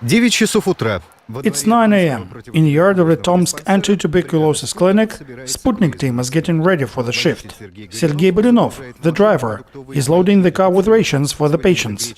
9 часов утра. It's 9 a.m. In the yard of the Tomsk anti-tuberculosis clinic, Sputnik team is getting ready for the shift. Sergei Bulinov, the driver, is loading the car with rations for the patients.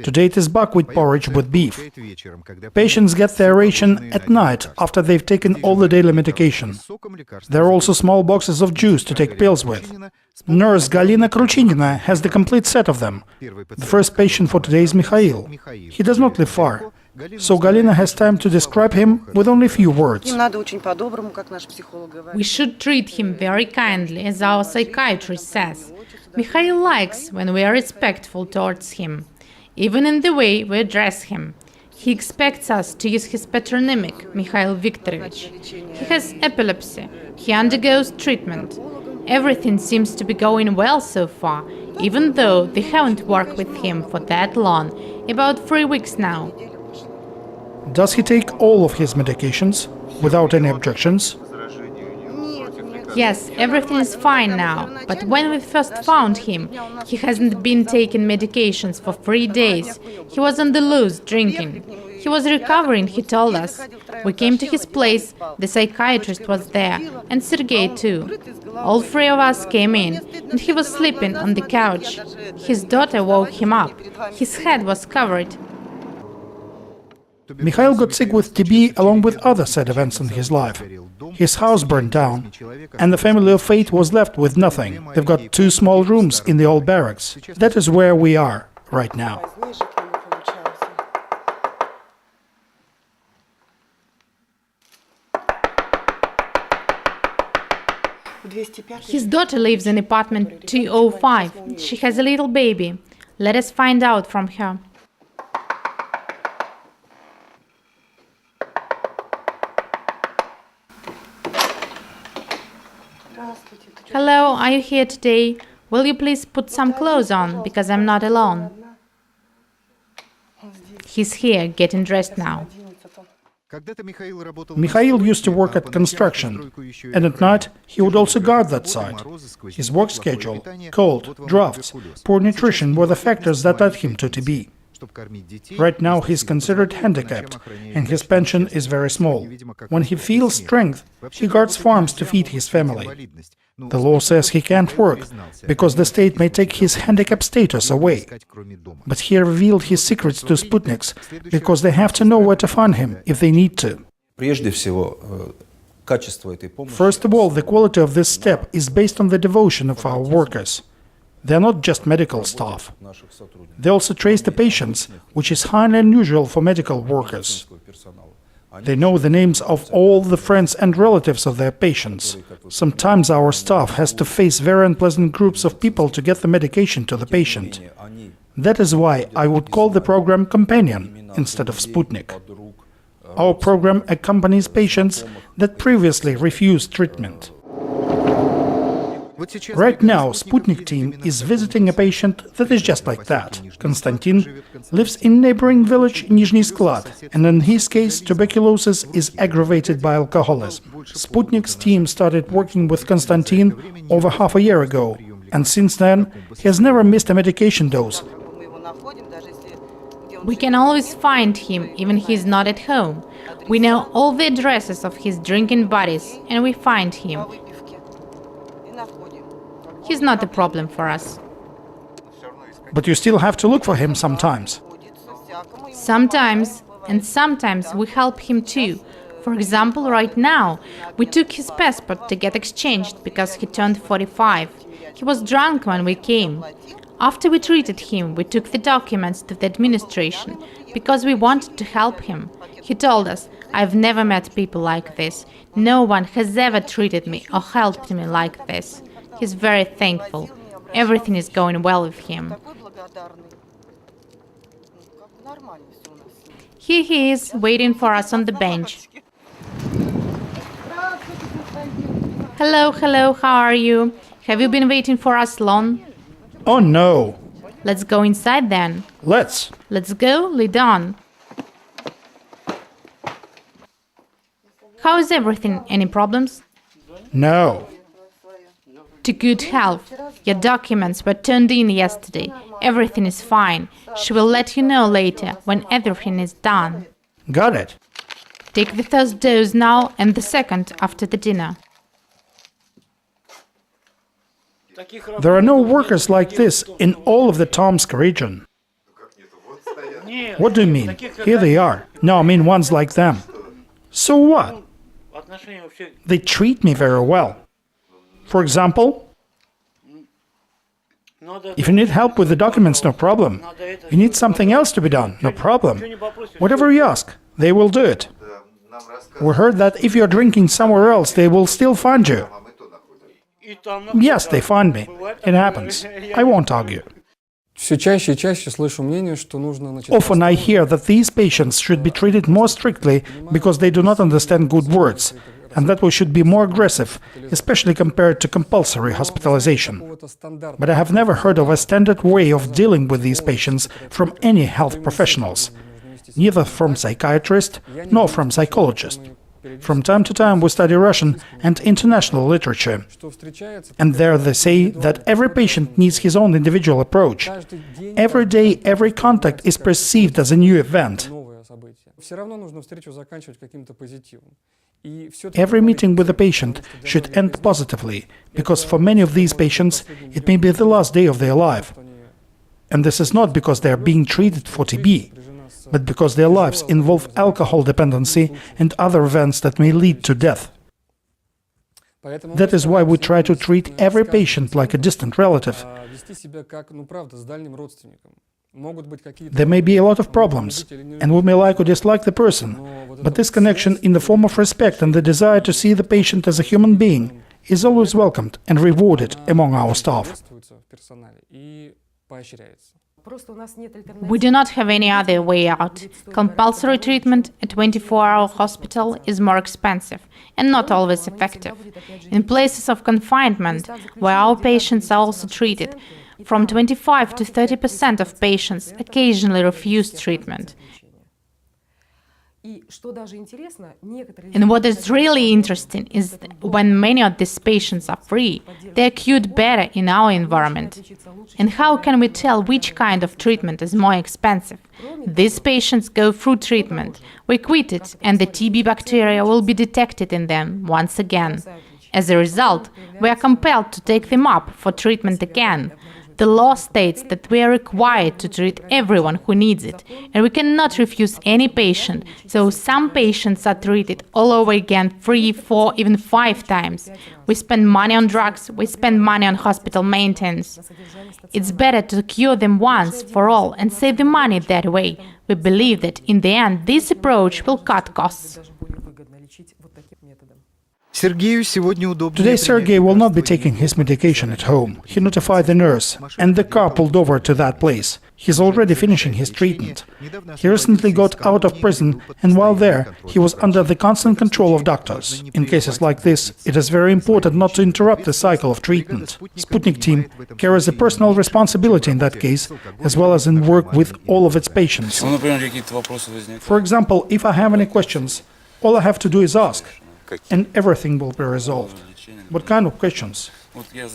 Today it is buckwheat porridge with beef. Patients get their ration at night after they've taken all the daily medication. There are also small boxes of juice to take pills with. Nurse Galina Kruchinina has the complete set of them. The first patient for today is Mikhail. He does not live far, so Galina has time to describe him with only a few words. We should treat him very kindly, as our psychiatrist says. Mikhail likes when we are respectful towards him, even in the way we address him. He expects us to use his patronymic, Mikhail Viktorovich. He has epilepsy. He undergoes treatment. Everything seems to be going well so far, even though they haven't worked with him for that long, about 3 weeks now. Does he take all of his medications without any objections? Yes, everything is fine now, but when we first found him, he hasn't been taking medications for 3 days. He was on the loose, drinking. He was recovering, he told us. We came to his place, the psychiatrist was there, and Sergei too. All 3 of us came in, and he was sleeping on the couch. His daughter woke him up. His head was covered. Mikhail got sick with TB along with other sad events in his life. His house burned down, and the family of 8 was left with nothing. They've got 2 small rooms in the old barracks. That is where we are right now. His daughter lives in apartment 205. She has a little baby. Let us find out from her. Hello, are you here today? Will you please put some clothes on, because I'm not alone. He's here, getting dressed now. Mikhail used to work at construction, and at night he would also guard that site. His work schedule, cold, drafts, poor nutrition were the factors that led him to TB. Right now he's considered handicapped, and his pension is very small. When he feels strength, he guards farms to feed his family. The law says he can't work, because the state may take his handicap status away. But he revealed his secrets to Sputniks, because they have to know where to find him if they need to. First of all, the quality of this step is based on the devotion of our workers. They're not just medical staff. They also trace the patients, which is highly unusual for medical workers. They know the names of all the friends and relatives of their patients. Sometimes our staff has to face very unpleasant groups of people to get the medication to the patient. That is why I would call the program Companion instead of Sputnik. Our program accompanies patients that previously refused treatment. Right now, Sputnik team is visiting a patient that is just like that. Konstantin lives in neighboring village Nizhny Sklad, and in his case, tuberculosis is aggravated by alcoholism. Sputnik's team started working with Konstantin over half a year ago, and since then, he has never missed a medication dose. We can always find him, even he's not at home. We know all the addresses of his drinking buddies, and we find him. He's not a problem for us. But you still have to look for him sometimes. Sometimes, and sometimes we help him too. For example, right now, we took his passport to get exchanged because he turned 45. He was drunk when we came. After we treated him, we took the documents to the administration because we wanted to help him. He told us, "I've never met people like this. No one has ever treated me or helped me like this." He's very thankful. Everything is going well with him. Here he is, waiting for us on the bench. Hello, how are you? Have you been waiting for us long? Oh no! Let's go inside then. Let's go, lead on. How is everything? Any problems? No. to good health. Your documents were turned in yesterday. Everything is fine. She will let you know later when everything is done. Got it. Take the first dose now and the second after the dinner. There are no workers like this in all of the Tomsk region. What do you mean? Here they are. No, I mean ones like them. So what? They treat me very well. For example, if you need help with the documents, no problem. You need something else to be done, no problem. Whatever you ask, they will do it. We heard that if you're drinking somewhere else, they will still find you. Yes, they find me. It happens. I won't argue. Often I hear that these patients should be treated more strictly because they do not understand good words, and that we should be more aggressive, especially compared to compulsory hospitalization. But I have never heard of a standard way of dealing with these patients from any health professionals, neither from psychiatrist nor from psychologist. From time to time we study Russian and international literature, and there they say that every patient needs his own individual approach. Every day, every contact is perceived as a new event. Every meeting with the patient should end positively, because for many of these patients it may be the last day of their life. And this is not because they are being treated for TB, but because their lives involve alcohol dependency and other events that may lead to death. That is why we try to treat every patient like a distant relative. There may be a lot of problems, and we may like or dislike the person, but this connection in the form of respect and the desire to see the patient as a human being is always welcomed and rewarded among our staff. We do not have any other way out. Compulsory treatment at 24-hour hospital is more expensive and not always effective. In places of confinement, where our patients are also treated, from 25 to 30% of patients occasionally refuse treatment. And what is really interesting is that when many of these patients are free, they are cured better in our environment. And how can we tell which kind of treatment is more expensive? These patients go through treatment, we quit it, and the TB bacteria will be detected in them once again. As a result, we are compelled to take them up for treatment again. The law states that we are required to treat everyone who needs it, and we cannot refuse any patient, so some patients are treated all over again 3, 4, even 5 times. We spend money on drugs, we spend money on hospital maintenance. It's better to cure them once for all and save the money that way. We believe that in the end this approach will cut costs. Today Sergei will not be taking his medication at home. He notified the nurse, and the car pulled over to that place. He's already finishing his treatment. He recently got out of prison, and while there, he was under the constant control of doctors. In cases like this, it is very important not to interrupt the cycle of treatment. Sputnik team carries a personal responsibility in that case, as well as in work with all of its patients. For example, if I have any questions, all I have to do is ask, and everything will be resolved. What kind of questions?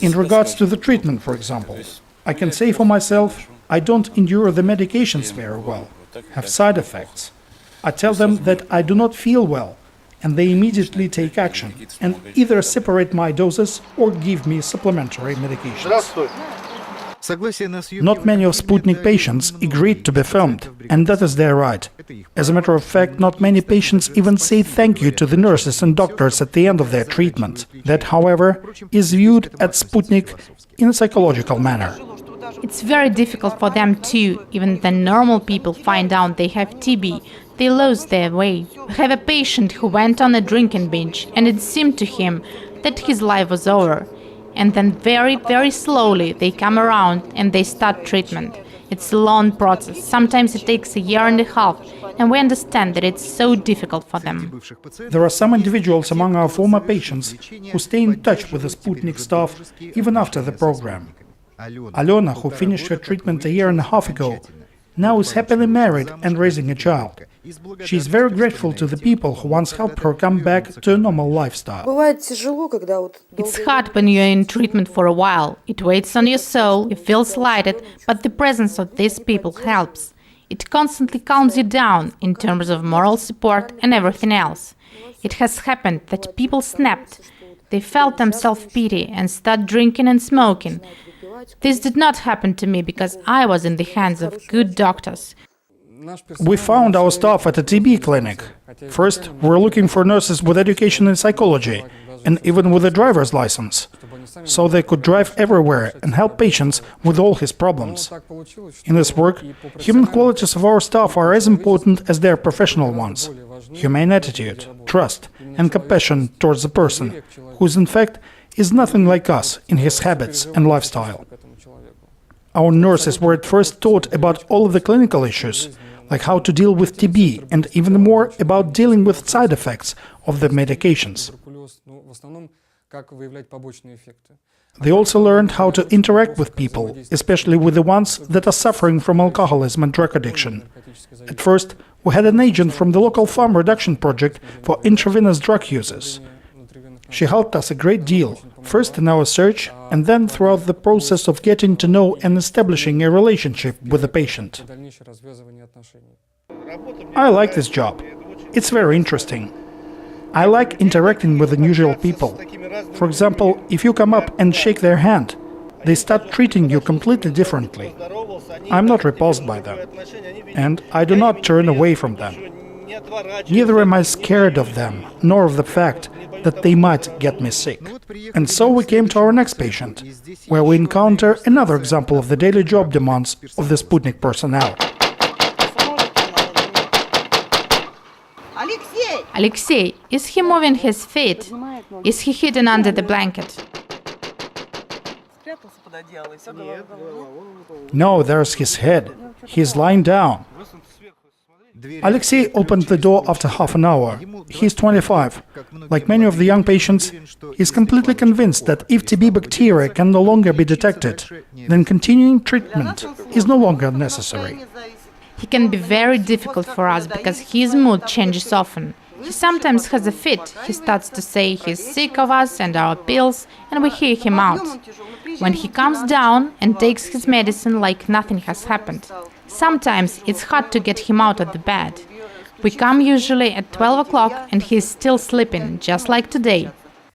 In regards to the treatment, for example, I can say for myself, I don't endure the medications very well, have side effects. I tell them that I do not feel well, and they immediately take action, and either separate my doses or give me supplementary medications. Not many of Sputnik patients agreed to be filmed, and that is their right. As a matter of fact, not many patients even say thank you to the nurses and doctors at the end of their treatment. That, however, is viewed at Sputnik in a psychological manner. It's very difficult for them too. Even when normal people find out they have TB, they lose their way. We have a patient who went on a drinking binge, and it seemed to him that his life was over. And then very, very slowly they come around and they start treatment. It's a long process. Sometimes it takes a year and a half, and we understand that it's so difficult for them. There are some individuals among our former patients who stay in touch with the Sputnik staff even after the program. Alena, who finished her treatment a year and a half ago, now is happily married and raising a child. She is very grateful to the people who once helped her come back to a normal lifestyle. It's hard when you're in treatment for a while. It weighs on your soul, you feel slighted, but the presence of these people helps. It constantly calms you down in terms of moral support and everything else. It has happened that people snapped. They felt them self-pity and started drinking and smoking. This did not happen to me because I was in the hands of good doctors. We found our staff at a TB clinic. First, we were looking for nurses with education in psychology and even with a driver's license, so they could drive everywhere and help patients with all his problems. In this work, human qualities of our staff are as important as their professional ones: humane attitude, trust, and compassion towards the person, who in fact is nothing like us in his habits and lifestyle. Our nurses were at first taught about all of the clinical issues, like how to deal with TB, and even more about dealing with side effects of the medications. They also learned how to interact with people, especially with the ones that are suffering from alcoholism and drug addiction. At first, we had an agent from the local farm reduction project for intravenous drug users. She helped us a great deal, first in our search, and then throughout the process of getting to know and establishing a relationship with the patient. I like this job. It's very interesting. I like interacting with unusual people. For example, if you come up and shake their hand, they start treating you completely differently. I'm not repulsed by them, and I do not turn away from them. Neither am I scared of them, nor of the fact that they might get me sick. And so we came to our next patient, where we encounter another example of the daily job demands of the Sputnik personnel. Alexei, is he moving his feet? Is he hidden under the blanket? No, there's his head. He's lying down. Alexei opened the door after half an hour. He's 25. Like many of the young patients, he's completely convinced that if TB bacteria can no longer be detected, then continuing treatment is no longer necessary. He can be very difficult for us because his mood changes often. He sometimes has a fit. He starts to say he's sick of us and our pills, and we hear him out. When he comes down and takes his medicine like nothing has happened. Sometimes it's hard to get him out of the bed. We come usually at 12 o'clock and he's still sleeping, just like today.